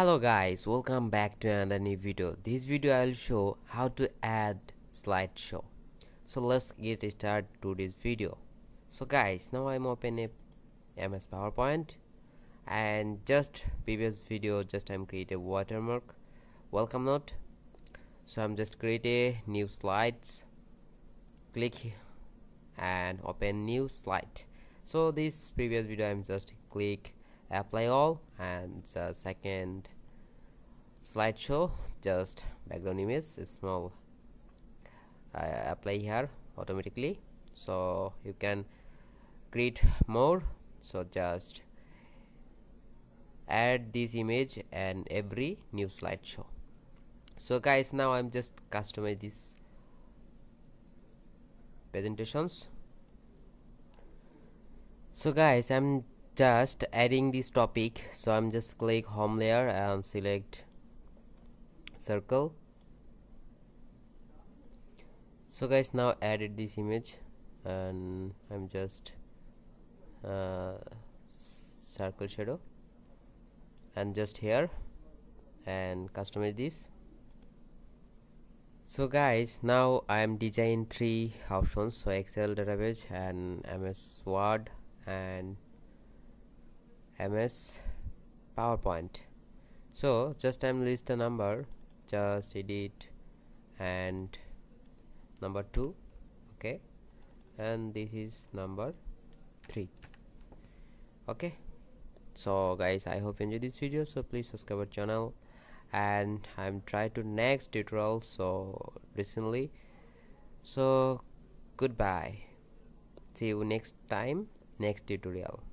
Hello guys, welcome back to another new video. This video I will show how to add slideshow. So let's get started to this video. So guys, now I'm open a MS PowerPoint, and just previous video I'm create a watermark welcome note. So I'm just create a new slides, click and open new slide. So this previous video I'm just click apply all, and the second slideshow just background image is small, apply here automatically, so you can create more. So just add this image and every new slideshow. So guys, now I'm just customize these presentations. So guys, I'm just adding this topic, so I'm just click home layer and select circle. So guys, now added this image and I'm just circle shadow and just here and customize this. So guys, now I am design 3 options, so Excel database and MS Word and MS PowerPoint. So just I'm list the number, just edit and number 2, okay, and this is number 3. Okay, so guys, I hope you enjoyed this video, so please subscribe our channel, and I'm trying to next tutorial so recently. So goodbye, see you next time, next tutorial.